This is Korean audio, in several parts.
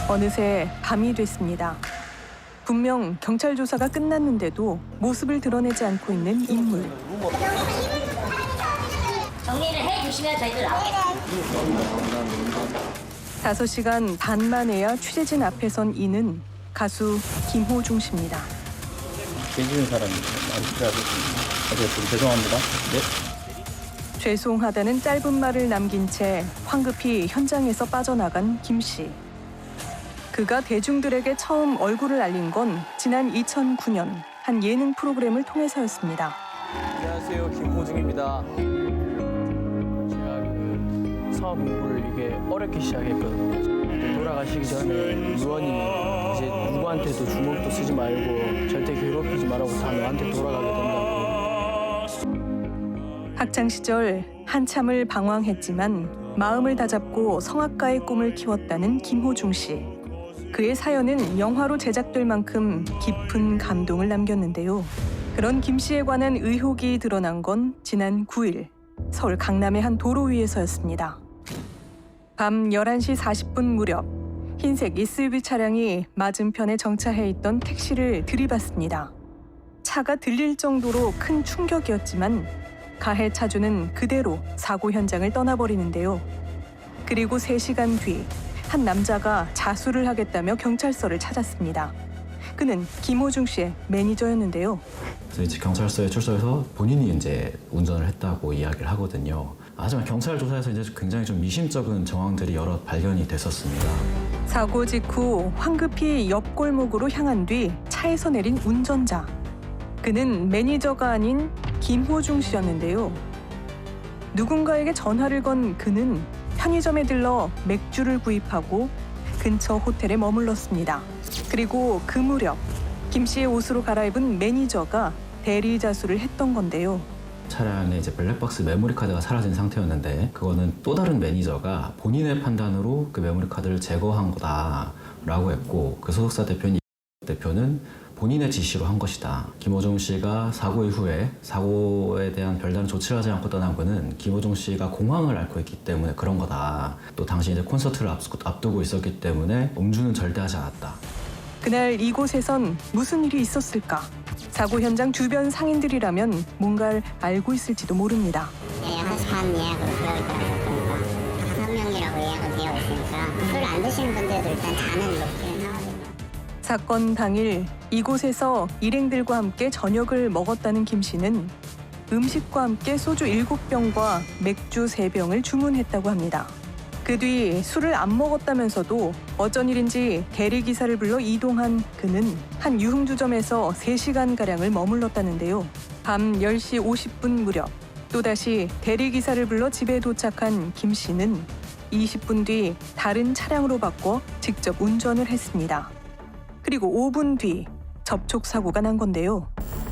어느새 밤이 됐습니다. 분명 경찰 조사가 끝났는데도 모습을 드러내지 않고 있는 인물. 정리를 해주시면 저희들 나오겠습니다. 5시간 반 만에야 취재진 앞에 선 이는 가수 김호중 씨입니다. 계시는 사람이 많이 필요하겠습니다. 좀 죄송합니다. 네. 죄송하다는 짧은 말을 남긴 채 황급히 현장에서 빠져나간 김 씨. 그가 대중들에게 처음 얼굴을 알린 건 지난 2009년 한 예능 프로그램을 통해서였습니다. 안녕하세요, 김호중입니다. 제가 사업 공부를 이게 어렵게 시작했거든요. 돌아가시기 전에 의원님이 이제 누구한테도 주먹도 쓰지 말고 절대 괴롭히지 말라고 다 너한테 돌아가게 된다고. 학창 시절 한참을 방황했지만 마음을 다잡고 성악가의 꿈을 키웠다는 김호중 씨. 그의 사연은 영화로 제작될 만큼 깊은 감동을 남겼는데요. 그런 김 씨에 관한 의혹이 드러난 건 지난 9일 서울 강남의 한 도로 위에서였습니다. 밤 11시 40분 무렵 흰색 SUV 차량이 맞은편에 정차해 있던 택시를 들이받습니다. 차가 들릴 정도로 큰 충격이었지만 가해 차주는 그대로 사고 현장을 떠나버리는데요. 그리고 3시간 뒤 한 남자가 자수를 하겠다며 경찰서를 찾았습니다. 그는 김호중 씨의 매니저였는데요. 그래서 이제 경찰서에 출석해서 본인이 이제 운전을 했다고 이야기를 하거든요. 하지만 경찰 조사에서 이제 굉장히 좀 미심쩍은 정황들이 여러 발견이 됐었습니다. 사고 직후 황급히 옆 골목으로 향한 뒤 차에서 내린 운전자. 그는 매니저가 아닌 김호중 씨였는데요. 누군가에게 전화를 건 그는 편의점에 들러 맥주를 구입하고 근처 호텔에 머물렀습니다. 그리고 그 무렵 김 씨의 옷으로 갈아입은 매니저가 대리 자수를 했던 건데요. 차량에 이제 블랙박스 메모리 카드가 사라진 상태였는데 그거는 또 다른 매니저가 본인의 판단으로 그 메모리 카드를 제거한 거다라고 했고 그 소속사 대표는 본인의 지시로 한 것이다. 김호중 씨가 사고 이후에 사고에 대한 별다른 조치를 하지 않고 떠난 거는 김호중 씨가 공황을 앓고 있기 때문에 그런 거다. 또 당시 이제 콘서트를 앞두고 있었기 때문에 음주는 절대 하지 않았다. 그날 이곳에선 무슨 일이 있었을까? 사고 현장 주변 상인들이라면 뭔가를 알고 있을지도 모릅니다. 6시 반 예약으로 들어갈 거라고 그러니까 5명이라고 예약은 되어 있으니까 술 안 드시는 분들도 일단 자는 이렇게 하거든요. 사건 당일 이곳에서 일행들과 함께 저녁을 먹었다는 김 씨는 음식과 함께 소주 7병과 맥주 3병을 주문했다고 합니다. 그 뒤 술을 안 먹었다면서도 어쩐 일인지 대리기사를 불러 이동한 그는 한 유흥주점에서 3시간가량을 머물렀다는데요. 밤 10시 50분 무렵 또다시 대리기사를 불러 집에 도착한 김 씨는 20분 뒤 다른 차량으로 바꿔 직접 운전을 했습니다. 그리고 5분 뒤 접촉사고가 난 건데요.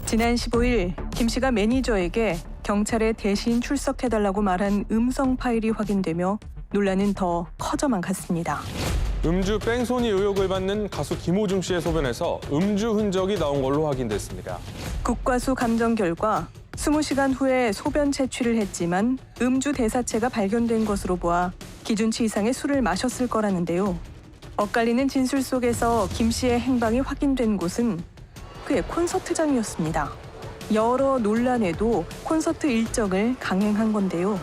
지난 15일 김 씨가 매니저에게 경찰에 대신 출석해달라고 말한 음성 파일이 확인되며 논란은 더 커져만 갔습니다. 음주 뺑소니 의혹을 받는 가수 김호중 씨의 소변에서 음주 흔적이 나온 걸로 확인됐습니다. 국과수 감정 결과 20시간 후에 소변 채취를 했지만 음주 대사체가 발견된 것으로 보아 기준치 이상의 술을 마셨을 거라는데요. 엇갈리는 진술 속에서 김 씨의 행방이 확인된 곳은 그의 콘서트장이었습니다. 여러 논란에도 콘서트 일정을 강행한 건데요.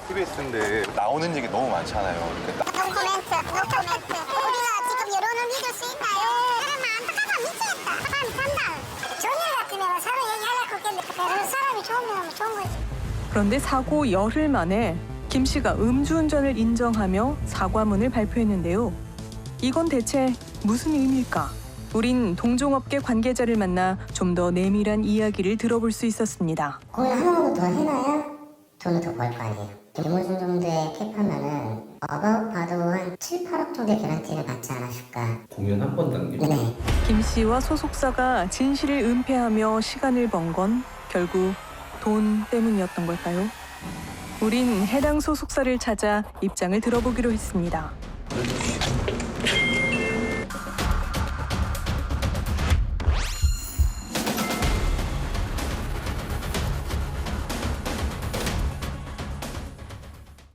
SBS인데 나오는 얘기 너무 많잖아요. 노코멘트. 우리가 지금 여론을 믿을 수 있나요? 사람 안타까워 미치겠다. 사람이 산다. 전일 같으면 사람 얘기하려고 했겠는데 그런 사람이 좋으면 좋은 거지. 그런데 사고 열흘 만에 김 씨가 음주운전을 인정하며 사과문을 발표했는데요. 이건 대체 무슨 의미일까? 우린 동종업계 관계자를 만나 좀 더 내밀한 이야기를 들어볼 수 있었습니다. 공연 한 번도 더 해놔야 돈을 더 벌 거 아니에요. 김호중 정도의 캡하면은 어바웃 봐도 한 7, 8억 정도의 개런티를 받지 않았을까. 공연 한 번 당기고. 네. 김 씨와 소속사가 진실을 은폐하며 시간을 번 건 결국 돈 때문이었던 걸까요? 우린 해당 소속사를 찾아 입장을 들어보기로 했습니다.